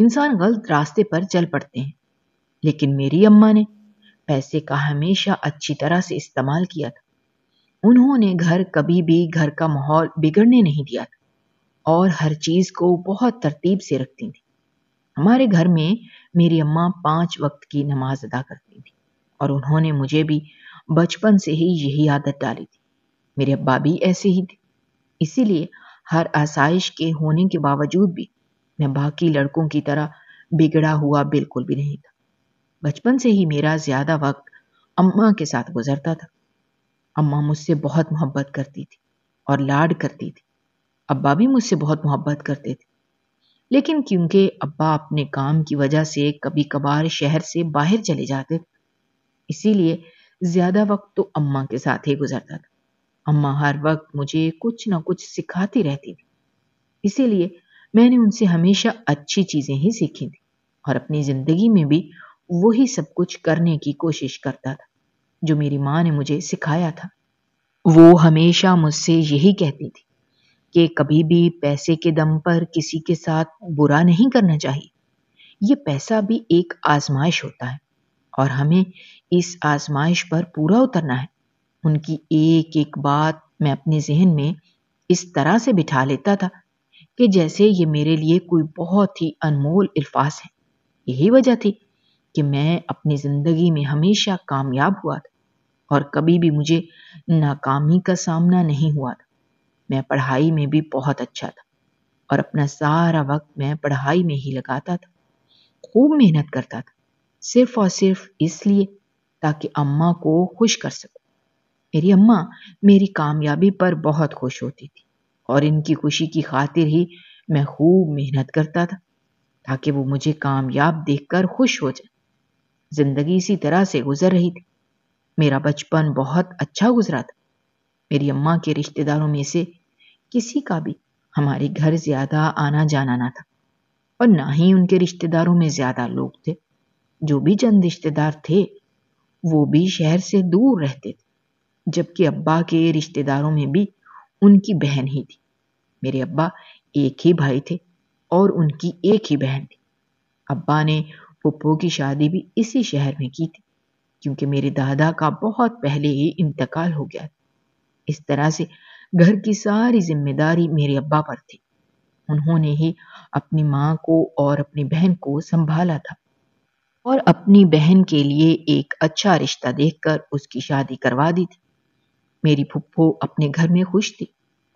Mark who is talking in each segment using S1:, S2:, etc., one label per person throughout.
S1: انسان غلط راستے پر چل پڑتے ہیں، لیکن میری اماں نے پیسے کا ہمیشہ اچھی طرح سے استعمال کیا تھا۔ انہوں نے کبھی بھی گھر کا ماحول بگڑنے نہیں دیا تھا اور ہر چیز کو بہت ترتیب سے رکھتی تھی۔ ہمارے گھر میں میری اماں 5 وقت کی نماز ادا کرتی تھی اور انہوں نے مجھے بھی بچپن سے ہی یہی عادت ڈالی تھی۔ میرے ابا بھی ایسے ہی تھے، اسی لیے ہر آسائش کے ہونے کے باوجود بھی میں باقی لڑکوں کی طرح بگڑا ہوا بالکل بھی نہیں تھا۔ بچپن سے ہی میرا زیادہ وقت اماں کے ساتھ گزرتا تھا۔ اماں مجھ سے بہت محبت کرتی تھی اور لاڈ کرتی تھی۔ ابا بھی مجھ سے بہت محبت کرتے تھے، لیکن کیونکہ ابا اپنے کام کی وجہ سے کبھی کبھار شہر سے باہر چلے جاتے تھے، اسی لیے زیادہ وقت تو اماں کے ساتھ ہی گزرتا تھا۔ اماں ہر وقت مجھے کچھ نہ کچھ سکھاتی رہتی تھی، اسی لیے میں نے ان سے ہمیشہ اچھی چیزیں ہی سیکھی تھی اور اپنی زندگی میں بھی وہی سب کچھ کرنے کی کوشش کرتا تھا جو میری ماں نے مجھے سکھایا تھا۔ وہ ہمیشہ مجھ سے یہی کہتی تھی کہ کبھی بھی پیسے کے دم پر کسی کے ساتھ برا نہیں کرنا چاہیے۔ یہ پیسہ بھی ایک آزمائش ہوتا ہے اور ہمیں اس آزمائش پر پورا اترنا ہے۔ ان کی ایک ایک بات میں اپنے ذہن میں اس طرح سے بٹھا لیتا تھا کہ جیسے یہ میرے لیے کوئی بہت ہی انمول الفاظ ہے۔ یہی وجہ تھی کہ میں اپنی زندگی میں ہمیشہ کامیاب ہوا تھا اور کبھی بھی مجھے ناکامی کا سامنا نہیں ہوا تھا۔ میں پڑھائی میں بھی بہت اچھا تھا اور اپنا سارا وقت میں پڑھائی میں ہی لگاتا تھا۔ خوب محنت کرتا تھا، صرف اور صرف اس لیے تاکہ اماں کو خوش کر سکوں۔ میری اماں میری کامیابی پر بہت خوش ہوتی تھی اور ان کی خوشی کی خاطر ہی میں خوب محنت کرتا تھا تاکہ وہ مجھے کامیاب دیکھ کر خوش ہو جائے۔ زندگی اسی طرح سے گزر رہی تھی۔ میرا بچپن بہت اچھا گزرا تھا۔ میری اماں کے رشتہ داروں میں سے کسی کا بھی ہمارے گھر زیادہ آنا جانا نہ تھا اور نہ ہی ان کے رشتہ داروں میں زیادہ لوگ تھے۔ جو بھی چند رشتہ دار تھے وہ بھی شہر سے دور رہتے تھے، جبکہ ابا کے رشتہ داروں میں بھی ان کی بہن ہی تھی۔ میرے ابا ایک ہی بھائی تھے اور ان کی ایک ہی بہن تھی۔ ابا نے پھپھو کی شادی بھی اسی شہر میں کی تھی کیونکہ میرے دادا کا بہت پہلے ہی انتقال ہو گیا تھا۔ اس طرح سے گھر کی ساری ذمہ داری میرے ابا پر تھی۔ انہوں نے ہی اپنی ماں کو اور اپنی بہن کو سنبھالا تھا اور اپنی بہن کے لیے ایک اچھا رشتہ دیکھ کر اس کی شادی کروا دی تھی۔ میری پھپھو اپنے گھر میں خوش تھی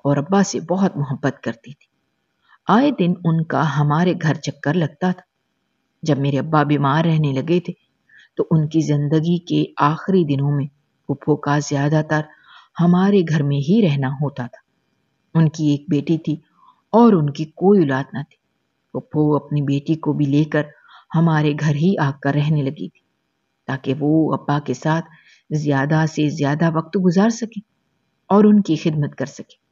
S1: اور ابا سے بہت محبت کرتی تھی۔ آئے دن ان کا ہمارے گھر چکر لگتا تھا۔ جب میرے ابا بیمار رہنے لگے تھے تو ان کی زندگی کے آخری دنوں میں پھپھو کا زیادہ تر ہمارے گھر میں ہی رہنا ہوتا تھا۔ ان کی ایک بیٹی تھی اور ان کی کوئی اولاد نہ تھی۔ پھپھو اپنی بیٹی کو بھی لے کر ہمارے گھر ہی آ کر رہنے لگی تھی تاکہ وہ ابا کے ساتھ زیادہ سے زیادہ وقت گزار سکے اور ان کی خدمت کر سکے۔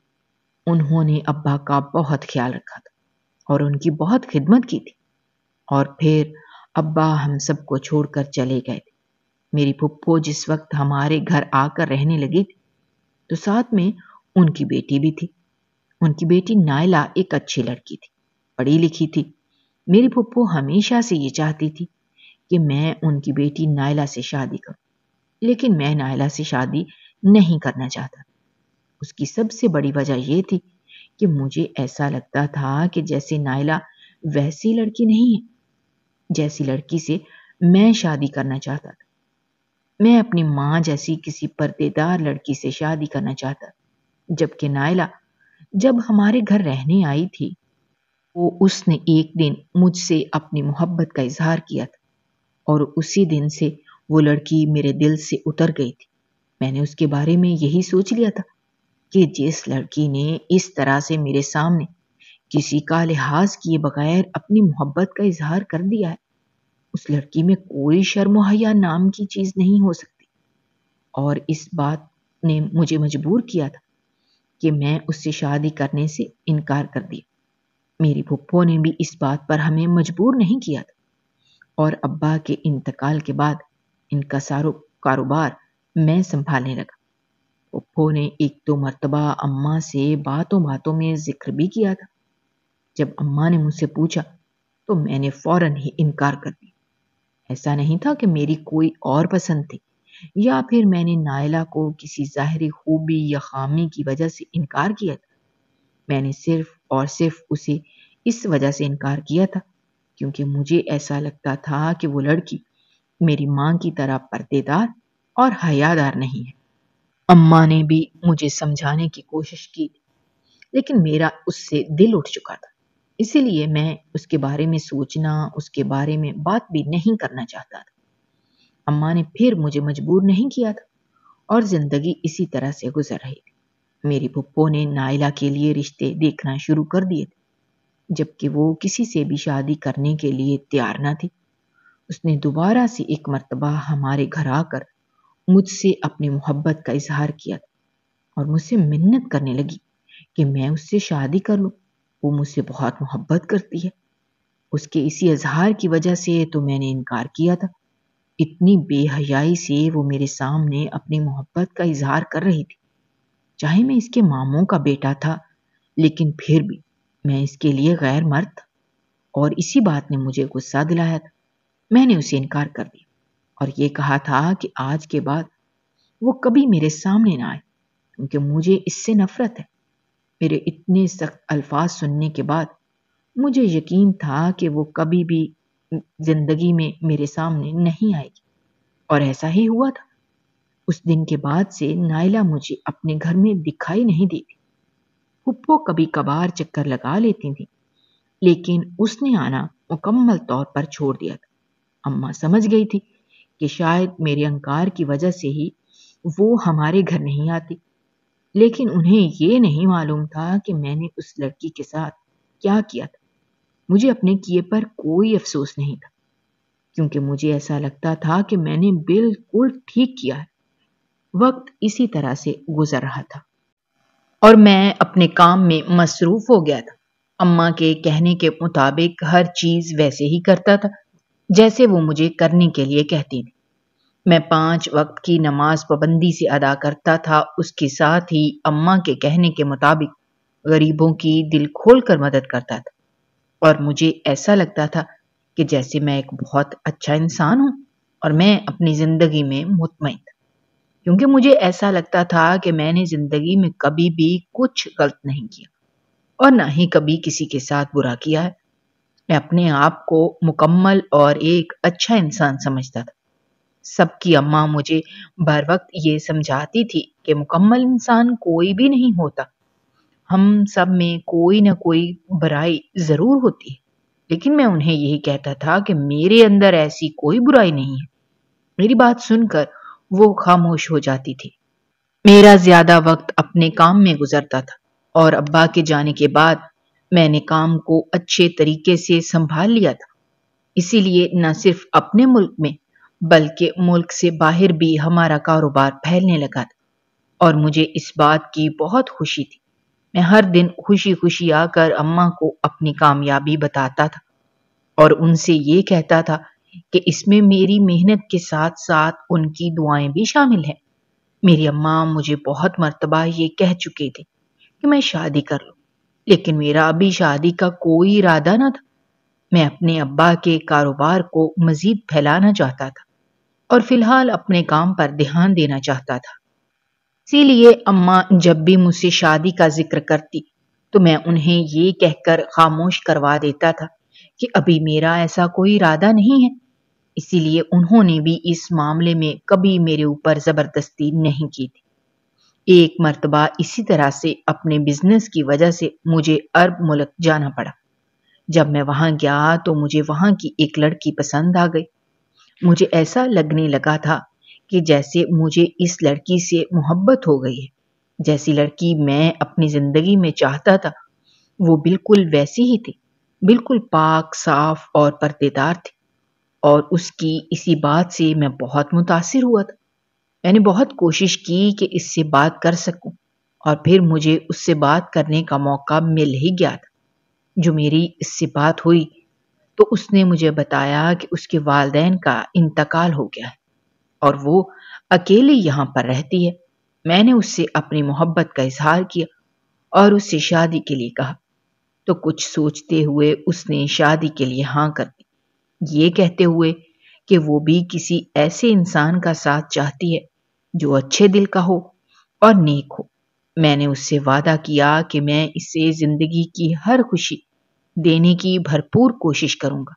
S1: انہوں نے ابا کا بہت خیال رکھا تھا اور ان کی بہت خدمت کی تھی اور پھر ابا ہم سب کو چھوڑ کر چلے گئے تھے۔ میری پھپھو جس وقت ہمارے گھر آ کر رہنے لگی تھی تو ساتھ میں ان کی بیٹی بھی تھی۔ ان کی بیٹی نائلہ ایک اچھی لڑکی تھی، پڑھی لکھی تھی۔ میری پھپھو ہمیشہ سے یہ چاہتی تھی کہ میں ان کی بیٹی نائلہ سے شادی کروں، لیکن میں نائلہ سے شادی نہیں کرنا چاہتا۔ اس کی سب سے بڑی وجہ یہ تھی کہ مجھے ایسا لگتا تھا کہ جیسے نائلہ ویسی لڑکی نہیں ہے جیسی لڑکی سے میں شادی کرنا چاہتا تھا۔ میں اپنی ماں جیسی کسی پردے دار لڑکی سے شادی کرنا چاہتا، جبکہ نائلہ جب ہمارے گھر رہنے آئی تھی وہ اس نے ایک دن مجھ سے اپنی محبت کا اظہار کیا تھا اور اسی دن سے وہ لڑکی میرے دل سے اتر گئی تھی۔ میں نے اس کے بارے میں یہی سوچ لیا تھا کہ جس لڑکی نے اس طرح سے میرے سامنے کسی کا لحاظ کیے بغیر اپنی محبت کا اظہار کر دیا ہے، اس لڑکی میں کوئی شرم و حیا نام کی چیز نہیں ہو سکتی۔ اور اس بات نے مجھے مجبور کیا تھا کہ میں اس سے شادی کرنے سے انکار کر دیا۔ میری پھپھو نے بھی اس بات پر ہمیں مجبور نہیں کیا تھا اور ابا کے انتقال کے بعد ان کا سارا کاروبار میں سنبھالنے لگا۔ پھپھو نے ایک دو مرتبہ اماں سے باتوں باتوں میں ذکر بھی کیا تھا۔ جب اماں نے مجھ سے پوچھا تو میں نے فوراً ہی انکار کر دیا۔ ایسا نہیں تھا کہ میری کوئی اور پسند تھی یا پھر میں نے نائلہ کو کسی ظاہری خوبی یا خامی کی وجہ سے انکار کیا تھا۔ میں نے صرف اور صرف اسے اس وجہ سے انکار کیا تھا کیونکہ مجھے ایسا لگتا تھا کہ وہ لڑکی میری ماں کی طرح پردے دار اور حیادار نہیں ہے۔ اماں نے بھی مجھے سمجھانے کی کوشش کی لیکن میرا اس سے دل اٹھ چکا تھا، اسی لیے میں اس کے بارے میں سوچنا، اس کے بارے میں بات بھی نہیں کرنا چاہتا تھا۔ اماں نے پھر مجھے مجبور نہیں کیا تھا اور زندگی اسی طرح سے گزر رہی تھی۔ میری پھپھو نے نائلہ کے لیے رشتے دیکھنا شروع کر دیے تھے جبکہ وہ کسی سے بھی شادی کرنے کے لیے تیار نہ تھی۔ اس نے دوبارہ سے ایک مرتبہ ہمارے گھر آ کر مجھ سے اپنی محبت کا اظہار کیا تھا اور مجھ سے منت کرنے لگی کہ میں اس سے شادی کر لوں، وہ مجھ سے بہت محبت کرتی ہے۔ اس کے اسی اظہار کی وجہ سے تو میں نے انکار کیا تھا۔ اتنی بے حیائی سے وہ میرے سامنے اپنی محبت کا اظہار کر رہی تھی۔ چاہے میں اس کے ماموں کا بیٹا تھا لیکن پھر بھی میں اس کے لیے غیر مرد تھا اور اسی بات نے مجھے غصہ دلایا تھا۔ میں نے اسے انکار کر دیا اور یہ کہا تھا کہ آج کے بعد وہ کبھی میرے سامنے نہ آئے کیونکہ مجھے اس سے نفرت ہے۔ میرے اتنے سخت الفاظ سننے کے بعد مجھے یقین تھا کہ وہ کبھی بھی زندگی میں میرے سامنے نہیں آئے گی اور ایسا ہی ہوا تھا۔ اس دن کے بعد سے نائلہ مجھے اپنے گھر میں دکھائی نہیں دیتی۔ پھپھو کبھی کبھار چکر لگا لیتی تھی لیکن اس نے آنا مکمل طور پر چھوڑ دیا تھا۔ اماں سمجھ گئی تھی کہ شاید میرے انکار کی وجہ سے ہی وہ ہمارے گھر نہیں آتی، لیکن انہیں یہ نہیں معلوم تھا کہ میں نے اس لڑکی کے ساتھ کیا کیا تھا۔ مجھے اپنے کیے پر کوئی افسوس نہیں تھا کیونکہ مجھے ایسا لگتا تھا کہ میں نے بالکل ٹھیک کیا ہے۔ وقت اسی طرح سے گزر رہا تھا اور میں اپنے کام میں مصروف ہو گیا تھا۔ اماں کے کہنے کے مطابق ہر چیز ویسے ہی کرتا تھا جیسے وہ مجھے کرنے کے لیے کہتی تھی۔ میں 5 وقت کی نماز پابندی سے ادا کرتا تھا، اس کے ساتھ ہی اماں کے کہنے کے مطابق غریبوں کی دل کھول کر مدد کرتا تھا اور مجھے ایسا لگتا تھا کہ جیسے میں ایک بہت اچھا انسان ہوں اور میں اپنی زندگی میں مطمئن تھا کیونکہ مجھے ایسا لگتا تھا کہ میں نے زندگی میں کبھی بھی کچھ غلط نہیں کیا اور نہ ہی کبھی کسی کے ساتھ برا کیا ہے۔ میں اپنے آپ کو مکمل اور ایک اچھا انسان سمجھتا تھا۔ سب کی اماں مجھے بر وقت یہ سمجھاتی تھی کہ مکمل انسان کوئی بھی نہیں ہوتا، ہم سب میں کوئی نہ کوئی برائی ضرور ہوتی ہے، لیکن میں انہیں یہی کہتا تھا کہ میرے اندر ایسی کوئی برائی نہیں ہے۔ میری بات سن کر وہ خاموش ہو جاتی تھی۔ میرا زیادہ وقت اپنے کام میں گزرتا تھا اور ابا کے جانے کے بعد میں نے کام کو اچھے طریقے سے سنبھال لیا تھا، اسی لیے نہ صرف اپنے ملک میں بلکہ ملک سے باہر بھی ہمارا کاروبار پھیلنے لگا تھا اور مجھے اس بات کی بہت خوشی تھی۔ میں ہر دن خوشی خوشی آ کر اماں کو اپنی کامیابی بتاتا تھا اور ان سے یہ کہتا تھا کہ اس میں میری محنت کے ساتھ ساتھ ان کی دعائیں بھی شامل ہیں۔ میری اماں مجھے بہت مرتبہ یہ کہہ چکے تھے کہ میں شادی کر لوں، لیکن میرا ابھی شادی کا کوئی ارادہ نہ تھا۔ میں اپنے ابا کے کاروبار کو مزید پھیلانا چاہتا تھا اور فی الحال اپنے کام پر دھیان دینا چاہتا تھا۔ اسی لیے اماں جب بھی مجھ سے شادی کا ذکر کرتی تو میں انہیں یہ کہہ کر خاموش کروا دیتا تھا کہ ابھی میرا ایسا کوئی ارادہ نہیں ہے۔ اسی لیے انہوں نے بھی اس معاملے میں کبھی میرے اوپر زبردستی نہیں کی تھی۔ ایک مرتبہ اسی طرح سے اپنے بزنس کی وجہ سے مجھے عرب ملک جانا پڑا۔ جب میں وہاں گیا تو مجھے وہاں کی ایک لڑکی پسند آ گئی۔ مجھے ایسا لگنے لگا تھا کہ جیسے مجھے اس لڑکی سے محبت ہو گئی ہے، جیسی لڑکی میں اپنی زندگی میں چاہتا تھا وہ بالکل ویسی ہی تھی، بالکل پاک صاف اور پردے دار تھی اور اس کی اسی بات سے میں بہت متاثر ہوا تھا۔ میں نے بہت کوشش کی کہ اس سے بات کر سکوں اور پھر مجھے اس سے بات کرنے کا موقع مل ہی گیا تھا۔ جو میری اس سے بات ہوئی تو اس نے مجھے بتایا کہ اس کے والدین کا انتقال ہو گیا ہے اور وہ اکیلی یہاں پر رہتی ہے۔ میں نے اس سے اپنی محبت کا اظہار کیا اور اس سے شادی کے لیے کہا۔ تو کچھ سوچتے ہوئے اس نے شادی کے لیے ہاں کر دی، یہ کہتے ہوئے کہ وہ بھی کسی ایسے انسان کا ساتھ چاہتی ہے جو اچھے دل کا ہو اور نیک ہو۔ میں نے اس سے وعدہ کیا کہ میں اسے زندگی کی ہر خوشی دینے کی بھرپور کوشش کروں گا۔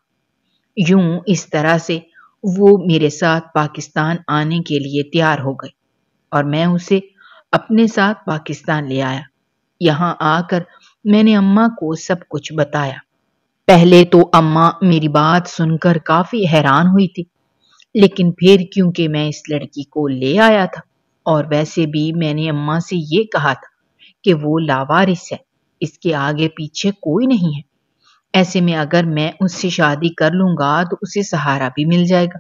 S1: یوں اس طرح سے وہ میرے ساتھ پاکستان آنے کے لیے تیار ہو گئی اور میں اسے اپنے ساتھ پاکستان لے آیا۔ یہاں آ کر میں نے اماں کو سب کچھ بتایا۔ پہلے تو اماں میری بات سن کر کافی حیران ہوئی تھی، لیکن پھر کیونکہ میں اس لڑکی کو لے آیا تھا اور ویسے بھی میں نے اماں سے یہ کہا تھا کہ وہ لاوارث ہے، اس کے آگے پیچھے کوئی نہیں ہے، ایسے میں اگر میں اس سے شادی کر لوں گا تو اسے سہارا بھی مل جائے گا،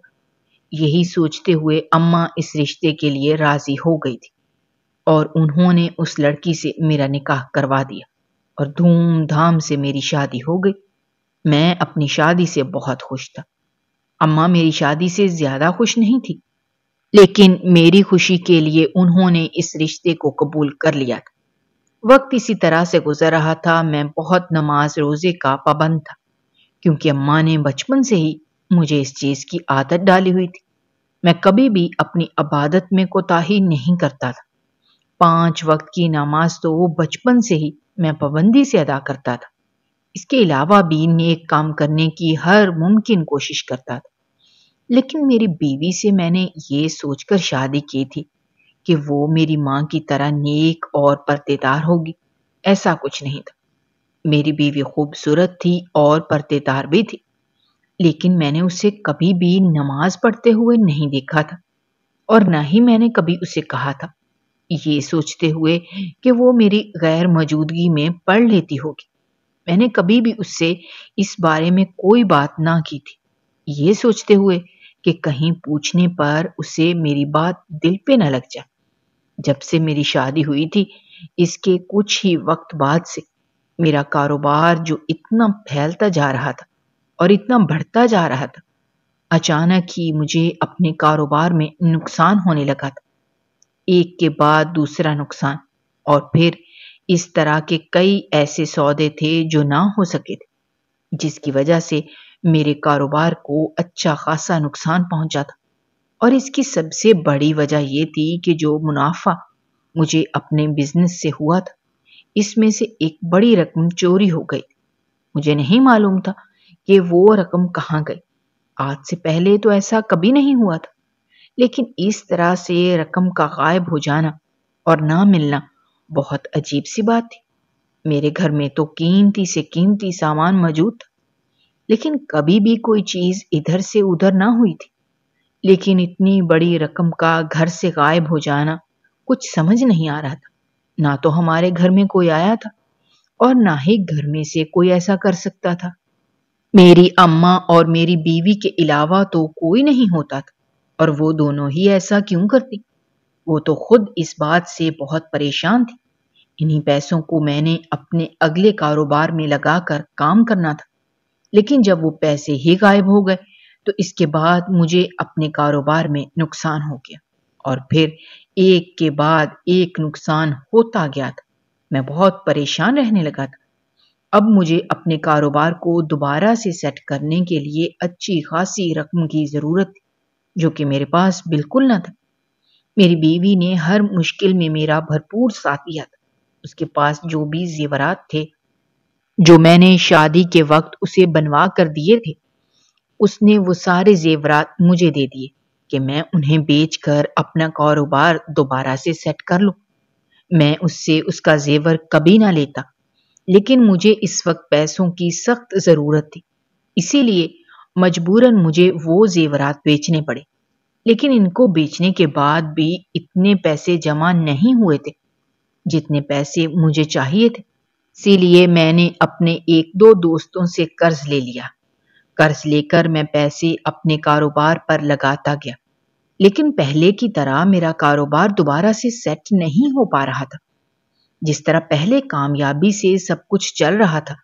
S1: یہی سوچتے ہوئے اماں اس رشتے کے لیے راضی ہو گئی تھی اور انہوں نے اس لڑکی سے میرا نکاح کروا دیا اور دھوم دھام سے میری شادی ہو گئی۔ میں اپنی شادی سے بہت خوش تھا۔ اماں میری شادی سے زیادہ خوش نہیں تھی، لیکن میری خوشی کے لیے انہوں نے اس رشتے کو قبول کر لیا تھا۔ وقت اسی طرح سے گزر رہا تھا۔ میں بہت نماز روزے کا پابند تھا کیونکہ اماں نے بچپن سے ہی مجھے اس چیز کی عادت ڈالی ہوئی تھی۔ میں کبھی بھی اپنی عبادت میں کوتاہی نہیں کرتا تھا۔ 5 وقت کی نماز تو بچپن سے ہی میں پابندی سے ادا کرتا تھا۔ اس کے علاوہ بھی نیک کام کرنے کی ہر ممکن کوشش کرتا تھا، لیکن میری بیوی سے میں نے یہ سوچ کر شادی کی تھی کہ وہ میری ماں کی طرح نیک اور پردے دار ہوگی۔ ایسا کچھ نہیں تھا۔ میری بیوی خوبصورت تھی اور پردے دار بھی تھی، لیکن میں نے اسے کبھی بھی نماز پڑھتے ہوئے نہیں دیکھا تھا اور نہ ہی میں نے کبھی اسے کہا تھا، یہ سوچتے ہوئے کہ وہ میری غیر موجودگی میں پڑھ لیتی ہوگی۔ میں نے کبھی بھی اس سے اس بارے میں کوئی بات نہ کی تھی، یہ سوچتے ہوئے کہ کہیں پوچھنے پر اسے میری بات دل پہ نہ لگ جائے۔ جب سے میری شادی ہوئی تھی، اس کے کچھ ہی وقت بعد سے میرا کاروبار جو اتنا پھیلتا جا رہا تھا اور اتنا بڑھتا جا رہا تھا، اچانک ہی مجھے اپنے کاروبار میں نقصان ہونے لگا تھا، ایک کے بعد دوسرا نقصان، اور پھر اس طرح کے کئی ایسے سودے تھے جو نہ ہو سکے تھے، جس کی وجہ سے میرے کاروبار کو اچھا خاصا نقصان پہنچا تھا۔ اور اس کی سب سے بڑی وجہ یہ تھی کہ جو منافع مجھے اپنے بزنس سے ہوا تھا، اس میں سے ایک بڑی رقم چوری ہو گئی۔ مجھے نہیں معلوم تھا کہ وہ رقم کہاں گئی۔ آج سے پہلے تو ایسا کبھی نہیں ہوا تھا، لیکن اس طرح سے رقم کا غائب ہو جانا اور نہ ملنا بہت عجیب سی بات تھی۔ میرے گھر میں تو قیمتی سے قیمتی سامان موجود تھا، لیکن کبھی بھی کوئی چیز ادھر سے ادھر نہ ہوئی تھی، لیکن اتنی بڑی رقم کا گھر سے غائب ہو جانا کچھ سمجھ نہیں آ رہا تھا۔ نہ تو ہمارے گھر میں کوئی آیا تھا اور نہ ہی گھر میں سے کوئی ایسا کر سکتا تھا۔ میری اماں اور میری بیوی کے علاوہ تو کوئی نہیں ہوتا تھا، اور وہ دونوں ہی ایسا کیوں کرتی؟ وہ تو خود اس بات سے بہت پریشان تھی۔ انہی پیسوں کو میں نے اپنے اگلے کاروبار میں لگا کر کام کرنا تھا، لیکن جب وہ پیسے ہی غائب ہو گئے تو اس کے بعد مجھے اپنے کاروبار میں نقصان ہو گیا، اور پھر ایک کے بعد ایک نقصان ہوتا گیا تھا۔ میں بہت پریشان رہنے لگا تھا۔ اب مجھے اپنے کاروبار کو دوبارہ سے سیٹ کرنے کے لیے اچھی خاصی رقم کی ضرورت تھی، جو کہ میرے پاس بالکل نہ تھا۔ میری بیوی نے ہر مشکل میں میرا بھرپور ساتھ دیا تھا۔ اس کے پاس جو بھی زیورات تھے جو میں نے شادی کے وقت اسے بنوا کر دیے تھے، اس نے وہ سارے زیورات مجھے دے دیے کہ میں انہیں بیچ کر اپنا کاروبار دوبارہ سے سیٹ کر لوں۔ میں اس سے اس کا زیور کبھی نہ لیتا، لیکن مجھے اس وقت پیسوں کی سخت ضرورت تھی، اسی لیے مجبوراً مجھے وہ زیورات بیچنے پڑے، لیکن ان کو بیچنے کے بعد بھی اتنے پیسے جمع نہیں ہوئے تھے جتنے پیسے مجھے چاہیے تھے۔ اسی لیے میں نے اپنے 1-2 دوستوں سے قرض لے لیا۔ قرض لے کر میں پیسے اپنے کاروبار پر لگاتا گیا، لیکن پہلے کی طرح میرا کاروبار دوبارہ سے سیٹ نہیں ہو پا رہا تھا۔ جس طرح پہلے کامیابی سے سب کچھ چل رہا تھا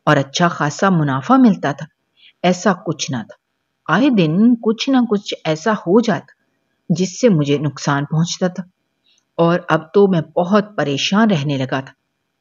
S1: اور اچھا خاصا منافع ملتا تھا، ایسا کچھ نہ تھا۔ آئے دن کچھ نہ کچھ ایسا ہو جاتا جس سے مجھے نقصان پہنچتا تھا، اور اب تو میں بہت پریشان رہنے لگا تھا۔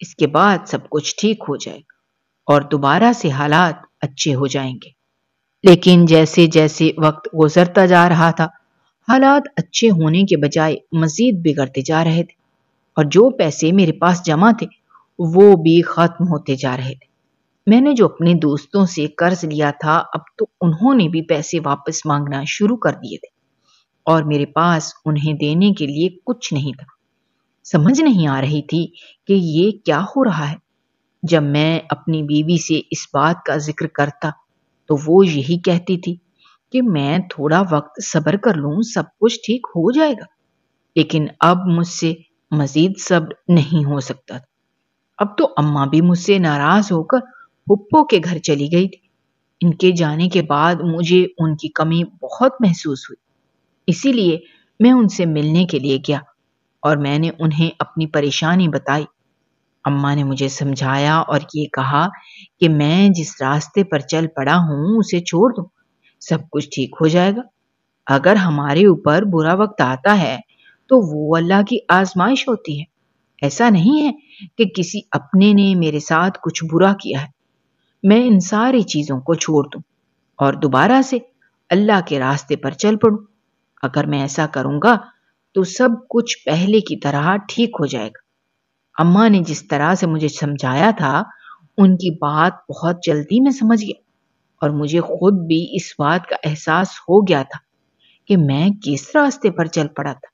S1: اس کے بعد سب کچھ ٹھیک ہو جائے گا اور دوبارہ سے حالات اچھے ہو جائیں گے۔ لیکن جیسے جیسے وقت گزرتا جا رہا تھا، حالات اچھے ہونے کے بجائے مزید بگڑتے جا رہے تھے، اور جو پیسے میرے پاس جمع تھے وہ بھی ختم ہوتے جا رہے تھے۔ میں نے جو اپنے دوستوں سے قرض لیا تھا، اب تو انہوں نے بھی پیسے واپس مانگنا شروع کر دیے تھے، اور میرے پاس انہیں دینے کے لیے کچھ نہیں تھا۔ سمجھ نہیں آ رہی تھی کہ یہ کیا ہو رہا ہے۔ جب میں اپنی بیوی سے اس بات کا ذکر کرتا تو وہ یہی کہتی تھی کہ میں تھوڑا وقت صبر کر لوں، سب کچھ ٹھیک ہو جائے گا۔ لیکن اب مجھ سے مزید صبر نہیں ہو سکتا۔ اب تو اماں بھی مجھ سے ناراض ہو کر پھپھو کے گھر چلی گئی تھی۔ ان کے جانے کے بعد مجھے ان کی کمی بہت محسوس ہوئی، اسی لیے میں ان سے ملنے کے لیے گیا اور میں نے انہیں اپنی پریشانی بتائی۔ اماں نے مجھے سمجھایا اور یہ کہا کہ میں جس راستے پر چل پڑا ہوں اسے چھوڑ دوں، سب کچھ ٹھیک ہو جائے گا۔ اگر ہمارے اوپر برا وقت آتا ہے تو وہ اللہ کی آزمائش ہوتی ہے، ایسا نہیں ہے کہ کسی اپنے نے میرے ساتھ کچھ برا کیا ہے۔ میں ان ساری چیزوں کو چھوڑ دوں اور دوبارہ سے اللہ کے راستے پر چل پڑوں۔ اگر میں ایسا کروں گا تو سب کچھ پہلے کی طرح ٹھیک ہو جائے گا۔ اماں نے جس طرح سے مجھے سمجھایا تھا، ان کی بات بہت جلدی میں سمجھ گیا، اور مجھے خود بھی اس بات کا احساس ہو گیا تھا کہ میں کس راستے پر چل پڑا تھا،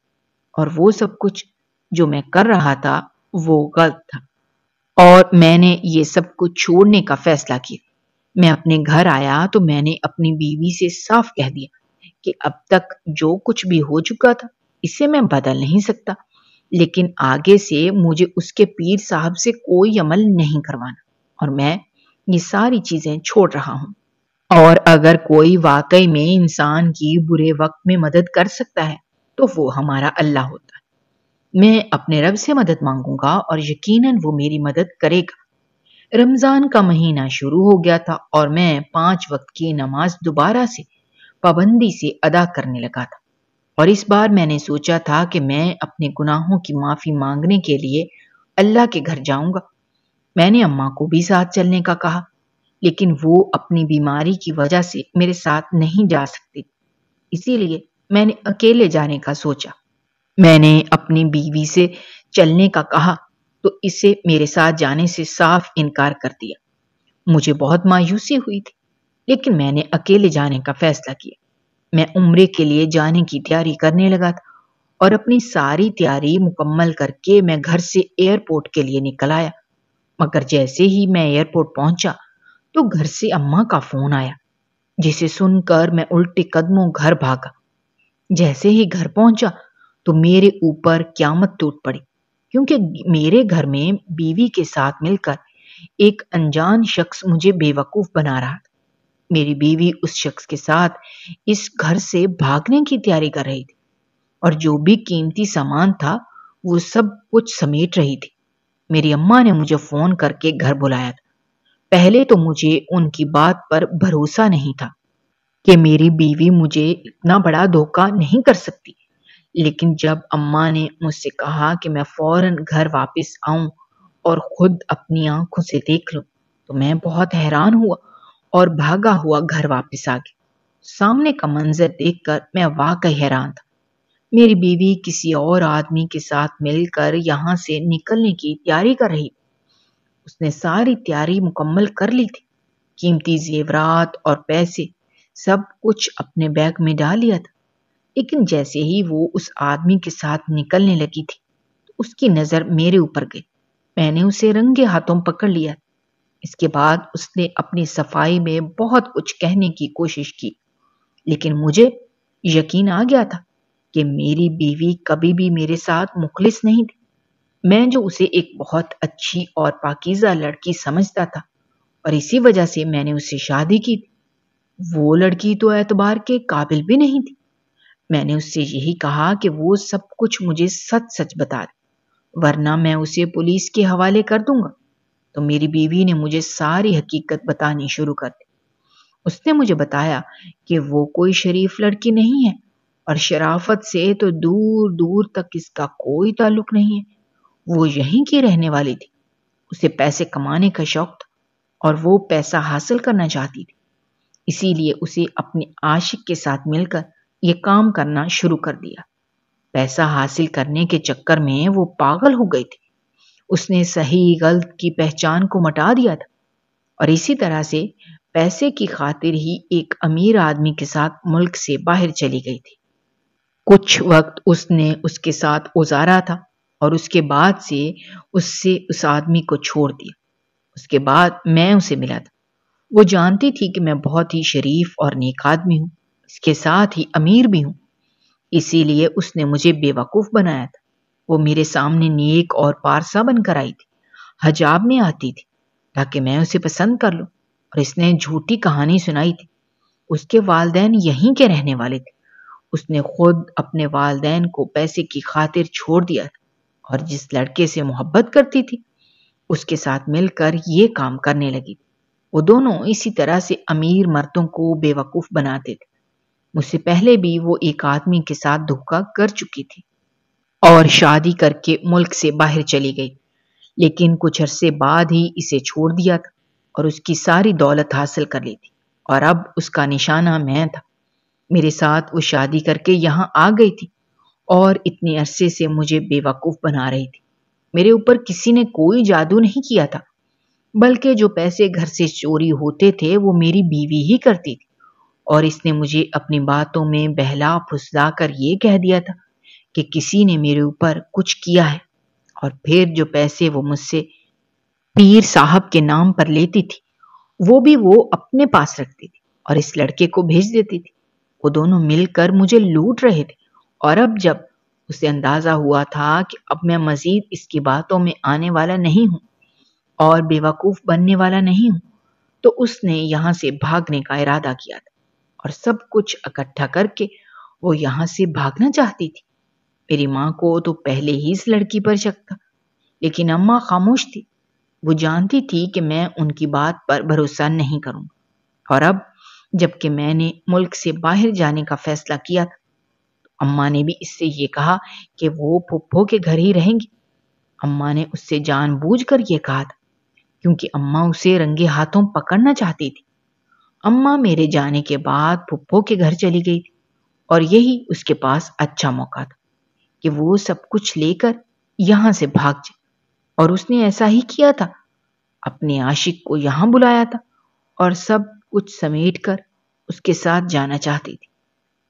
S1: اور وہ سب کچھ جو میں کر رہا تھا وہ غلط تھا، اور میں نے یہ سب کچھ چھوڑنے کا فیصلہ کیا۔ میں اپنے گھر آیا تو میں نے اپنی بیوی سے صاف کہہ دیا کہ اب تک جو کچھ بھی ہو چکا تھا اسے میں بدل نہیں سکتا، لیکن آگے سے مجھے اس کے پیر صاحب سے کوئی عمل نہیں کروانا، اور میں یہ ساری چیزیں چھوڑ رہا ہوں۔ اور اگر کوئی واقعی میں انسان کی برے وقت میں مدد کر سکتا ہے تو وہ ہمارا اللہ ہوتا ہے۔ میں اپنے رب سے مدد مانگوں گا اور یقیناً وہ میری مدد کرے گا۔ رمضان کا مہینہ شروع ہو گیا تھا اور میں 5 وقت کی نماز دوبارہ سے پابندی سے ادا کرنے لگا تھا، اور اس بار میں نے سوچا تھا کہ میں اپنے گناہوں کی معافی مانگنے کے لیے اللہ کے گھر جاؤں گا۔ میں نے اماں کو بھی ساتھ چلنے کا کہا، لیکن وہ اپنی بیماری کی وجہ سے میرے ساتھ نہیں جا سکتی، اسی لیے میں نے اکیلے جانے کا سوچا۔ میں نے اپنی بیوی سے چلنے کا کہا تو اسے میرے ساتھ جانے سے صاف انکار کر دیا۔ مجھے بہت مایوسی ہوئی تھی، لیکن میں نے اکیلے جانے کا فیصلہ کیا۔ میں عمرے کے لیے جانے کی تیاری کرنے لگا تھا، اور اپنی ساری تیاری مکمل کر کے میں گھر سے ایئرپورٹ کے لیے نکل آیا۔ مگر جیسے ہی میں ایئرپورٹ پہنچا تو گھر سے اماں کا فون آیا، جسے سن کر میں الٹے قدموں گھر بھاگا۔ جیسے ہی گھر پہنچا تو میرے اوپر قیامت ٹوٹ پڑی، کیونکہ میرے گھر میں بیوی کے ساتھ مل کر ایک انجان شخص مجھے بے وقوف بنا رہا تھا۔ میری بیوی اس شخص کے ساتھ اس گھر سے بھاگنے کی تیاری کر رہی تھی، اور جو بھی قیمتی سامان تھا وہ سب کچھ سمیٹ رہی تھی۔ میری اماں نے مجھے فون کر کے گھر بلایا تھا۔ پہلے تو مجھے ان کی بات پر بھروسہ نہیں تھا کہ میری بیوی مجھے اتنا بڑا دھوکہ نہیں کر سکتی، لیکن جب اماں نے مجھ سے کہا کہ میں فوراً گھر واپس آؤں اور خود اپنی آنکھوں سے دیکھ لوں تو میں بہت حیران ہوا اور بھاگا ہوا گھر واپس آ گیا۔ سامنے کا منظر دیکھ کر میں واقعی حیران تھا۔ میری بیوی کسی اور آدمی کے ساتھ مل کر یہاں سے نکلنے کی تیاری کر رہی تھی۔ اس نے ساری تیاری مکمل کر لی تھی، قیمتی زیورات اور پیسے سب کچھ اپنے بیگ میں ڈال لیا تھا، لیکن جیسے ہی وہ اس آدمی کے ساتھ نکلنے لگی تھی تو اس کی نظر میرے اوپر گئی۔ میں نے اسے رنگے ہاتھوں پکڑ لیا۔ اس کے بعد اس نے اپنی صفائی میں بہت کچھ کہنے کی کوشش کی، لیکن مجھے یقین آ گیا تھا کہ میری بیوی کبھی بھی میرے ساتھ مخلص نہیں تھی۔ میں جو اسے ایک بہت اچھی اور پاکیزہ لڑکی سمجھتا تھا، اور اسی وجہ سے میں نے اس سے شادی کی تھی، وہ لڑکی تو اعتبار کے قابل بھی نہیں تھی۔ میں نے اس سے یہی کہا کہ وہ سب کچھ مجھے سچ سچ بتا دے، ورنہ میں اسے پولیس کے حوالے کر دوں گا۔ تو میری بیوی نے مجھے ساری حقیقت بتانی شروع کر دی۔ اس نے مجھے بتایا کہ وہ کوئی شریف لڑکی نہیں ہے، اور شرافت سے تو دور دور تک اس کا کوئی تعلق نہیں ہے۔ وہ یہیں کی رہنے والی تھی، اسے پیسے کمانے کا شوق تھا اور وہ پیسہ حاصل کرنا چاہتی تھی، اسی لیے اسے اپنے عاشق کے ساتھ مل کر یہ کام کرنا شروع کر دیا۔ پیسہ حاصل کرنے کے چکر میں وہ پاگل ہو گئی تھی۔ اس نے صحیح غلط کی پہچان کو مٹا دیا تھا اور اسی طرح سے پیسے کی خاطر ہی ایک امیر آدمی کے ساتھ ملک سے باہر چلی گئی تھی۔ کچھ وقت اس نے اس کے ساتھ گزارا تھا اور اس کے بعد سے اس آدمی کو چھوڑ دیا۔ اس کے بعد میں اسے ملا تھا۔ وہ جانتی تھی کہ میں بہت ہی شریف اور نیک آدمی ہوں، اس کے ساتھ ہی امیر بھی ہوں، اسی لیے اس نے مجھے بے وقوف بنایا تھا۔ وہ میرے سامنے نیک اور پارسا بن کر آئی تھی، حجاب میں آتی تھی تاکہ میں اسے پسند کر لوں، اور اس نے جھوٹی کہانی سنائی تھی۔ اس کے والدین یہیں کے رہنے والے تھے۔ اس نے خود اپنے والدین کو پیسے کی خاطر چھوڑ دیا تھا اور جس لڑکے سے محبت کرتی تھی اس کے ساتھ مل کر یہ کام کرنے لگی تھی۔ وہ دونوں اسی طرح سے امیر مردوں کو بے وقوف بناتے تھے۔ مجھ سے پہلے بھی وہ ایک آدمی کے ساتھ دھوکہ کر چکی تھی اور شادی کر کے ملک سے باہر چلی گئی، لیکن کچھ عرصے بعد ہی اسے چھوڑ دیا تھا اور اس کی ساری دولت حاصل کر لی تھی، اور اب اس کا نشانہ میں تھا۔ میرے ساتھ وہ شادی کر کے یہاں آ گئی تھی اور اتنے عرصے سے مجھے بے وقوف بنا رہی تھی۔ میرے اوپر کسی نے کوئی جادو نہیں کیا تھا، بلکہ جو پیسے گھر سے چوری ہوتے تھے وہ میری بیوی ہی کرتی تھی، اور اس نے مجھے اپنی باتوں میں بہلا پھسلا کر یہ کہہ دیا تھا کہ کسی نے میرے اوپر کچھ کیا ہے، اور پھر جو پیسے وہ مجھ سے پیر صاحب کے نام پر لیتی تھی وہ بھی وہ اپنے پاس رکھتی تھی اور اس لڑکے کو بھیج دیتی تھی۔ وہ دونوں مل کر مجھے لوٹ رہے تھے، اور اب جب اسے اندازہ ہوا تھا کہ اب میں مزید اس کی باتوں میں آنے والا نہیں ہوں اور بے وقوف بننے والا نہیں ہوں، تو اس نے یہاں سے بھاگنے کا ارادہ کیا تھا، اور سب کچھ اکٹھا کر کے وہ یہاں سے بھاگنا چاہتی تھی۔ میری ماں کو تو پہلے ہی اس لڑکی پر شک تھا، لیکن اماں خاموش تھی۔ وہ جانتی تھی کہ میں ان کی بات پر بھروسہ نہیں کروں گا، اور اب جب کہ میں نے ملک سے باہر جانے کا فیصلہ کیا تھا تو اماں نے بھی اس سے یہ کہا کہ وہ پھپھو کے گھر ہی رہیں گی۔ اماں نے اس سے جان بوجھ کر یہ کہا تھا کیونکہ اماں اسے رنگے ہاتھوں پکڑنا چاہتی تھی۔ اماں میرے جانے کے بعد پھپھو کے گھر چلی گئی تھی، اور یہی اس کے پاس اچھا موقع تھا کہ وہ سب کچھ لے کر یہاں سے بھاگ جائے، اور اس نے ایسا ہی کیا تھا۔ اپنے عاشق کو یہاں بلایا تھا اور سب کچھ سمیٹ کر اس کے ساتھ جانا چاہتی تھی۔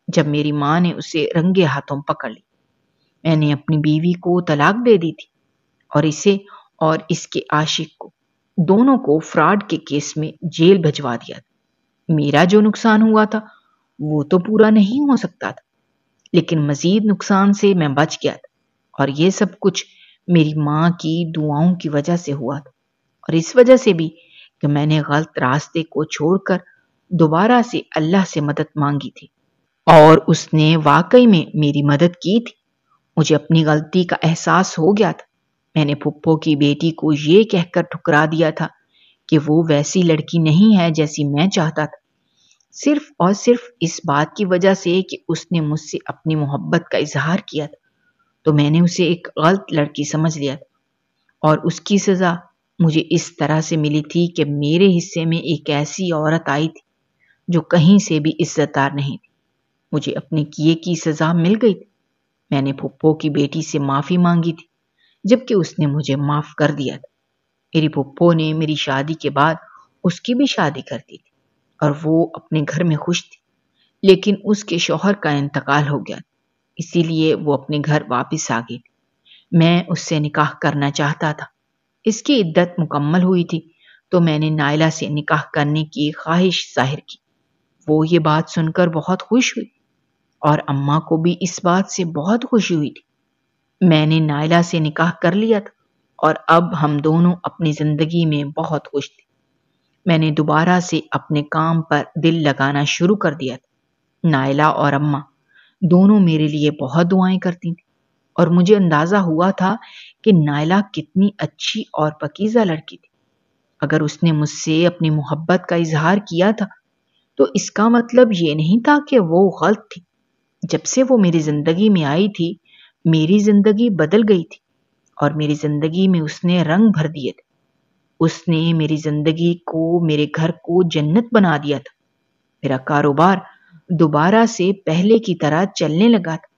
S1: جب میری ماں نے اسے رنگے ہاتھوں پکڑ لی، میں نے اپنی بیوی کو طلاق دے دی تھی اور اسے اور اس کے عاشق کو دونوں کو فراڈ کے کیس میں جیل بھجوا دیا تھا۔ میرا جو نقصان ہوا تھا وہ تو پورا نہیں ہو سکتا تھا، لیکن مزید نقصان سے میں بچ گیا تھا، اور یہ سب کچھ میری ماں کی دعاؤں کی وجہ سے ہوا تھا، اور اس وجہ سے بھی کہ میں نے غلط راستے کو چھوڑ کر دوبارہ سے اللہ سے مدد مانگی تھی، اور اس نے واقعی میں میری مدد کی تھی۔ مجھے اپنی غلطی کا احساس ہو گیا تھا۔ میں نے پھپھو کی بیٹی کو یہ کہہ کر ٹھکرا دیا تھا کہ وہ ویسی لڑکی نہیں ہے جیسی میں چاہتا تھا، صرف اور صرف اس بات کی وجہ سے کہ اس نے مجھ سے اپنی محبت کا اظہار کیا تھا، تو میں نے اسے ایک غلط لڑکی سمجھ لیا تھا، اور اس کی سزا مجھے اس طرح سے ملی تھی کہ میرے حصے میں ایک ایسی عورت آئی تھی جو کہیں سے بھی عزت دار نہیں تھی۔ مجھے اپنے کیے کی سزا مل گئی تھی۔ میں نے پھپھو کی بیٹی سے معافی مانگی تھی، جبکہ اس نے مجھے معاف کر دیا تھا۔ میری پھپھو نے میری شادی کے بعد اس کی بھی شادی کر دی تھی، اور وہ اپنے گھر میں خوش تھی، لیکن اس کے شوہر کا انتقال ہو گیا، اسی لیے وہ اپنے گھر واپس آ گئی تھی۔ میں اس سے نکاح کرنا چاہتا تھا۔ اس کی عدت مکمل ہوئی تھی تو میں نے نائلہ سے نکاح کرنے کی خواہش ظاہر کی۔ وہ یہ بات سن کر بہت خوش ہوئی، اور اماں کو بھی اس بات سے بہت خوشی ہوئی تھی۔ میں نے نائلہ سے نکاح کر لیا تھا، اور اب ہم دونوں اپنی زندگی میں بہت خوش تھے۔ میں نے دوبارہ سے اپنے کام پر دل لگانا شروع کر دیا تھا۔ نائلہ اور اماں دونوں میرے لیے بہت دعائیں کرتی تھیں، اور مجھے اندازہ ہوا تھا کہ نائلہ کتنی اچھی اور پاکیزہ لڑکی تھی۔ اگر اس نے مجھ سے اپنی محبت کا اظہار کیا تھا تو اس کا مطلب یہ نہیں تھا کہ وہ غلط تھی۔ جب سے وہ میری زندگی میں آئی تھی میری زندگی بدل گئی تھی، اور میری زندگی میں اس نے رنگ بھر دیے تھے۔ اس نے میری زندگی کو، میرے گھر کو جنت بنا دیا تھا۔ میرا کاروبار دوبارہ سے پہلے کی طرح چلنے لگا تھا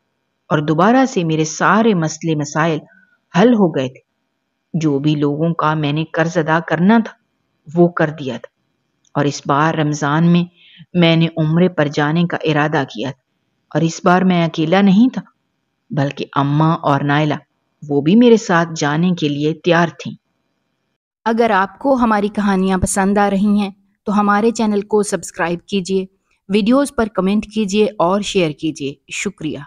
S1: اور دوبارہ سے میرے سارے مسئلے مسائل حل ہو گئے تھے۔ جو بھی لوگوں کا میں نے قرض ادا کرنا تھا وہ کر دیا تھا، اور اس بار رمضان میں نے عمرے پر جانے کا ارادہ کیا تھا، اور اس بار میں اکیلا نہیں تھا بلکہ اماں اور نائلہ وہ بھی میرے ساتھ جانے کے لیے تیار تھیں۔
S2: اگر آپ کو ہماری کہانیاں پسند آ رہی ہیں تو ہمارے چینل کو سبسکرائب کیجیے، ویڈیوز پر کمنٹ کیجیے اور شیئر کیجیے۔ شکریہ۔